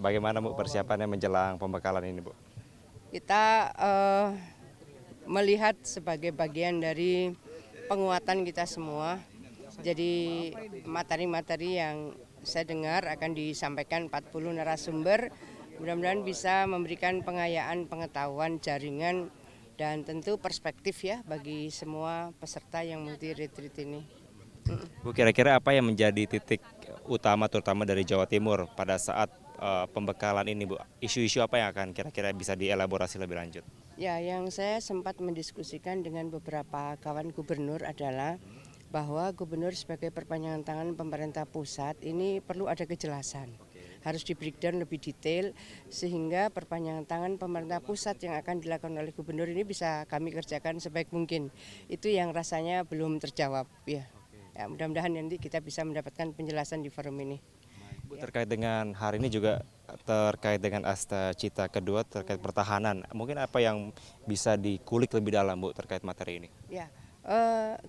Bagaimana Bu persiapannya menjelang pembekalan ini Bu? Kita melihat sebagai bagian dari penguatan kita semua. Jadi materi-materi yang saya dengar akan disampaikan 40 narasumber, mudah-mudahan bisa memberikan pengayaan pengetahuan jaringan dan tentu perspektif ya bagi semua peserta yang multi retreat ini. Bu kira-kira apa yang menjadi titik utama terutama dari Jawa Timur pada saat pembekalan ini Bu? Isu-isu apa yang akan kira-kira bisa dielaborasi lebih lanjut? Ya, yang saya sempat mendiskusikan dengan beberapa kawan gubernur adalah bahwa gubernur sebagai perpanjangan tangan pemerintah pusat ini perlu ada kejelasan. Harus di breakdown lebih detail sehingga perpanjangan tangan pemerintah pusat yang akan dilakukan oleh gubernur ini bisa kami kerjakan sebaik mungkin. Itu yang rasanya belum terjawab ya. Ya, mudah-mudahan nanti kita bisa mendapatkan penjelasan di forum ini. Bu terkait dengan hari ini juga terkait dengan Asta Cita kedua terkait pertahanan. Mungkin apa yang bisa dikulik lebih dalam Bu terkait materi ini? Ya,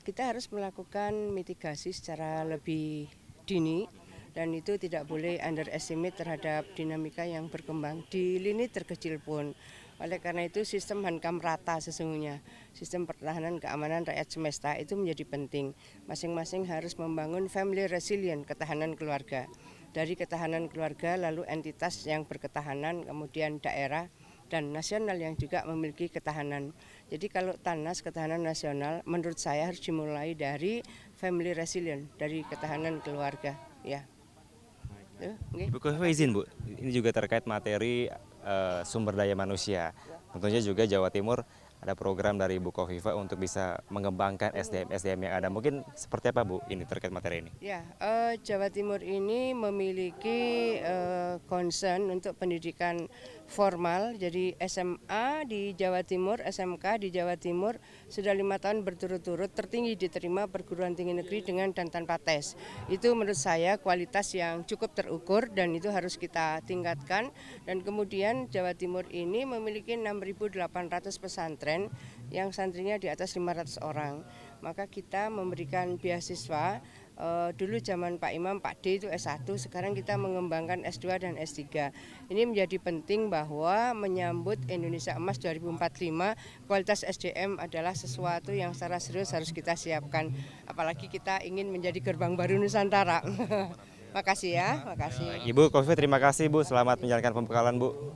kita harus melakukan mitigasi secara lebih dini dan itu tidak boleh underestimate terhadap dinamika yang berkembang di lini terkecil pun. Oleh karena itu sistem hankam rata sesungguhnya, sistem pertahanan keamanan rakyat semesta itu menjadi penting. Masing-masing harus membangun family resilient, ketahanan keluarga. Dari ketahanan keluarga lalu entitas yang berketahanan, kemudian daerah dan nasional yang juga memiliki ketahanan. Jadi kalau TANAS ketahanan nasional menurut saya harus dimulai dari family resilient, dari ketahanan keluarga ya. Okay. Ibu Kofifa izin Bu, ini juga terkait materi sumber daya manusia. Tentunya juga Jawa Timur ada program dari Ibu Kofifa untuk bisa mengembangkan SDM yang ada. Mungkin seperti apa Bu ini terkait materi ini? Ya, Jawa Timur ini memiliki concern untuk pendidikan formal. Jadi SMA di Jawa Timur, SMK di Jawa Timur sudah 5 tahun berturut-turut tertinggi diterima perguruan tinggi negeri dengan dan tanpa tes. Itu menurut saya kualitas yang cukup terukur dan itu harus kita tingkatkan. Dan kemudian Jawa Timur ini memiliki 6.800 pesantren yang santrinya di atas 500 orang. Maka kita memberikan beasiswa, dulu zaman Pak Imam, Pak D itu S1, sekarang kita mengembangkan S2 dan S3. Ini menjadi penting bahwa menyambut Indonesia Emas 2045, kualitas SDM adalah sesuatu yang secara serius harus kita siapkan. Apalagi kita ingin menjadi gerbang baru Nusantara. Makasih ya, makasih. Ibu Kofifa terima kasih Bu, selamat menjalankan pembekalan Bu.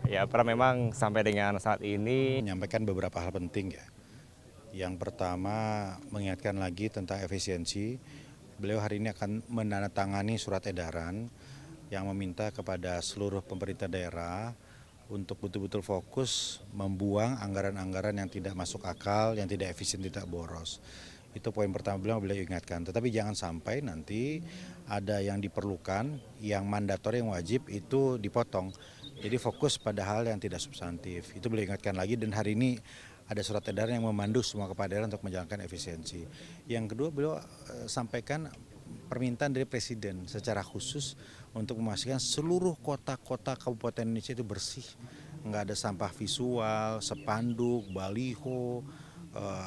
Ya, para memang sampai dengan saat ini Menyampaikan beberapa hal penting ya. Yang pertama mengingatkan lagi tentang efisiensi. Beliau hari ini akan menandatangani surat edaran yang meminta kepada seluruh pemerintah daerah untuk betul-betul fokus membuang anggaran-anggaran yang tidak masuk akal, yang tidak efisien, tidak boros. Itu poin pertama beliau ingatkan. Tetapi jangan sampai nanti ada yang diperlukan, yang mandatori, yang wajib itu dipotong. Jadi fokus pada hal yang tidak substantif. Itu beliau ingatkan lagi dan hari ini ada surat edaran yang memandu semua kepala daerah untuk menjalankan efisiensi. Yang kedua beliau sampaikan permintaan dari Presiden secara khusus untuk memastikan seluruh kota-kota Kabupaten Indonesia itu bersih. Nggak ada sampah visual, spanduk, baliho,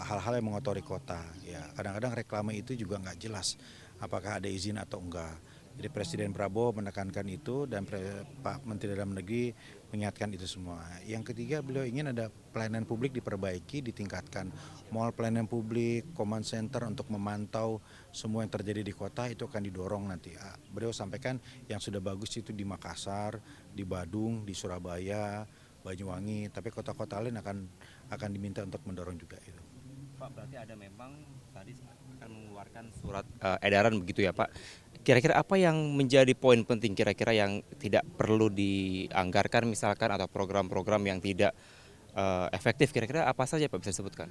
hal-hal yang mengotori kota. Ya, kadang-kadang reklame itu juga nggak jelas apakah ada izin atau enggak. Jadi Presiden Prabowo menekankan itu dan Pak Menteri Dalam Negeri mengingatkan itu semua. Yang ketiga beliau ingin ada pelayanan publik diperbaiki, ditingkatkan. Mall pelayanan publik, command center untuk memantau semua yang terjadi di kota itu akan didorong nanti. Beliau sampaikan yang sudah bagus itu di Makassar, di Badung, di Surabaya, Banyuwangi, tapi kota-kota lain akan diminta untuk mendorong juga itu. Pak berarti ada memang tadi akan mengeluarkan surat edaran begitu ya Pak. Kira-kira apa yang menjadi poin penting kira-kira yang tidak perlu dianggarkan misalkan atau program-program yang tidak efektif kira-kira apa saja Pak bisa disebutkan?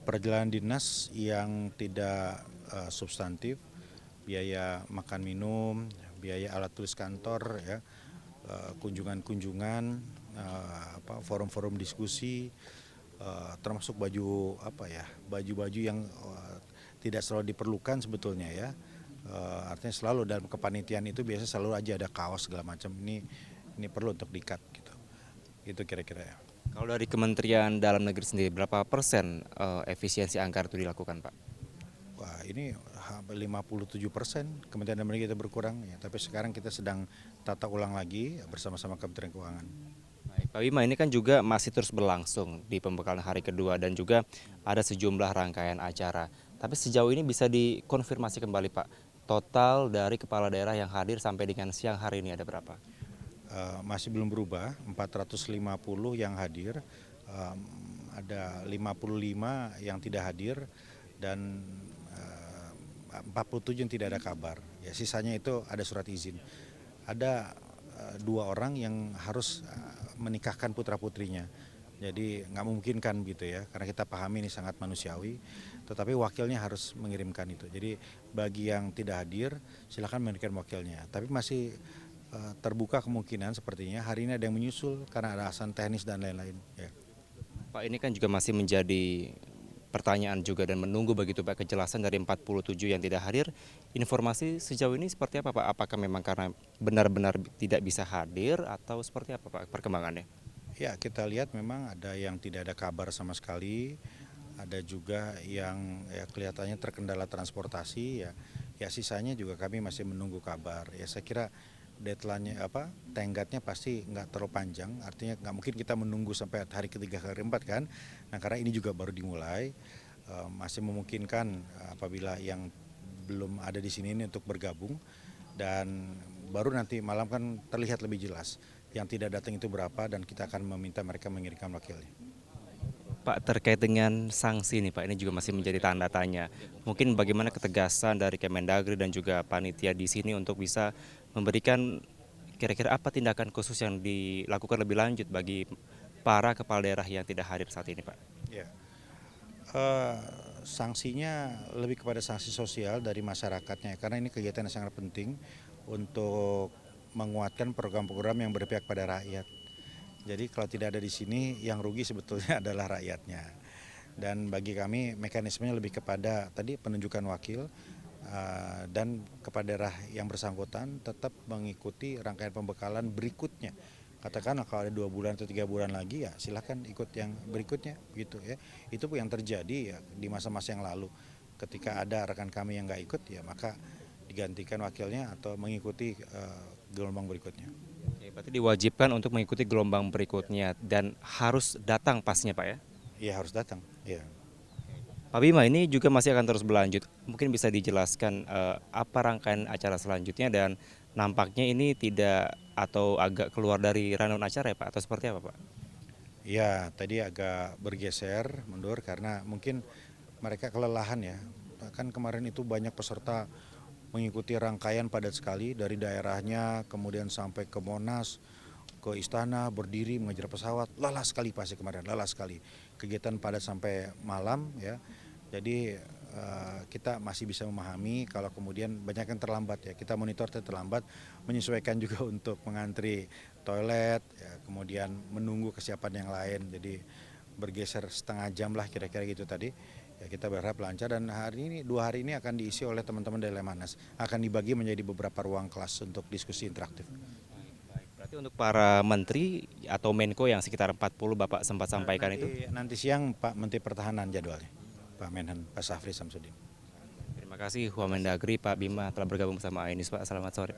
Perjalanan dinas yang tidak substantif, biaya makan minum, biaya alat tulis kantor, ya, kunjungan-kunjungan, forum-forum diskusi, termasuk baju-baju yang tidak selalu diperlukan sebetulnya ya. Artinya selalu dalam kepanitiaan itu biasa selalu aja ada kaos segala macam. Ini perlu untuk di-cut gitu. Itu kira-kira ya. Kalau dari Kementerian Dalam Negeri sendiri berapa persen efisiensi anggaran itu dilakukan Pak? wah ini 57% Kementerian Dalam Negeri kita berkurang ya, tapi sekarang kita sedang tata ulang lagi bersama-sama Kementerian Keuangan. Baik, Pak Bima, ini kan juga masih terus berlangsung di pembekalan hari kedua dan juga ada sejumlah rangkaian acara. Tapi sejauh ini bisa dikonfirmasi kembali Pak, total dari kepala daerah yang hadir sampai dengan siang hari ini ada berapa? Masih belum berubah, 450 yang hadir, ada 55 yang tidak hadir dan 47 yang tidak ada kabar. Ya, sisanya itu ada surat izin. Ada 2 orang yang harus menikahkan putra-putrinya. Jadi nggak memungkinkan gitu ya, karena kita pahami ini sangat manusiawi, tetapi wakilnya harus mengirimkan itu. Jadi bagi yang tidak hadir, silakan mengirimkan wakilnya. Tapi masih terbuka kemungkinan sepertinya hari ini ada yang menyusul karena ada alasan teknis dan lain-lain. Ya. Pak, ini kan juga masih menjadi pertanyaan juga dan menunggu begitu Pak kejelasan dari 47 yang tidak hadir. Informasi sejauh ini seperti apa Pak? Apakah memang karena benar-benar tidak bisa hadir atau seperti apa Pak perkembangannya? Ya, kita lihat memang ada yang tidak ada kabar sama sekali, ada juga yang ya kelihatannya terkendala transportasi ya. Ya sisanya juga kami masih menunggu kabar. Ya saya kira deadline-nya tenggatnya pasti nggak terlalu panjang, artinya nggak mungkin kita menunggu sampai hari ketiga hari keempat kan. Nah karena ini juga baru dimulai, masih memungkinkan apabila yang belum ada di sini ini untuk bergabung dan baru nanti malam kan terlihat lebih jelas yang tidak datang itu berapa dan kita akan meminta mereka mengirimkan wakilnya. Pak, terkait dengan sanksi nih Pak, ini juga masih menjadi tanda tanya. Mungkin bagaimana ketegasan dari Kemendagri dan juga panitia di sini untuk bisa memberikan kira-kira apa tindakan khusus yang dilakukan lebih lanjut bagi para kepala daerah yang tidak hadir saat ini Pak? Ya. Sanksinya lebih kepada sanksi sosial dari masyarakatnya karena ini kegiatan yang sangat penting untuk menguatkan program-program yang berpihak pada rakyat. Jadi kalau tidak ada di sini yang rugi sebetulnya adalah rakyatnya. Dan bagi kami mekanismenya lebih kepada tadi penunjukan wakil dan kepada daerah yang bersangkutan tetap mengikuti rangkaian pembekalan berikutnya. Katakanlah kalau ada 2 bulan atau 3 bulan lagi ya silahkan ikut yang berikutnya gitu ya. Itu pun yang terjadi ya di masa-masa yang lalu. Ketika ada rekan kami yang nggak ikut ya maka digantikan wakilnya atau mengikuti gelombang berikutnya. Oke, berarti diwajibkan untuk mengikuti gelombang berikutnya dan harus datang pastinya Pak ya? Iya harus datang. Ya. Pak Bima, ini juga masih akan terus berlanjut. Mungkin bisa dijelaskan apa rangkaian acara selanjutnya dan nampaknya ini tidak atau agak keluar dari rundown acara ya Pak atau seperti apa Pak? Ya, tadi agak bergeser mundur karena mungkin mereka kelelahan ya. Kan kemarin itu banyak peserta mengikuti rangkaian padat sekali dari daerahnya, kemudian sampai ke Monas, ke Istana, berdiri mengejar pesawat. Lelah sekali pasti kemarin, lelah sekali. Kegiatan padat sampai malam ya. Jadi kita masih bisa memahami kalau kemudian banyak yang terlambat ya. Kita monitor terlambat, menyesuaikan juga untuk mengantri toilet, ya, kemudian menunggu kesiapan yang lain. Jadi bergeser setengah jam lah kira-kira gitu tadi. Ya, kita berharap lancar dan hari ini 2 hari ini akan diisi oleh teman-teman dari Lemhanas. Akan dibagi menjadi beberapa ruang kelas untuk diskusi interaktif. Baik, berarti untuk para menteri atau Menko yang sekitar 40 Bapak sempat sampaikan itu? Nanti siang Pak Menteri Pertahanan jadwalnya, Pak Menhan, Pak Safri Samsudin. Terima kasih Wamendagri Pak Bima telah bergabung bersama Ainus Pak. Selamat sore.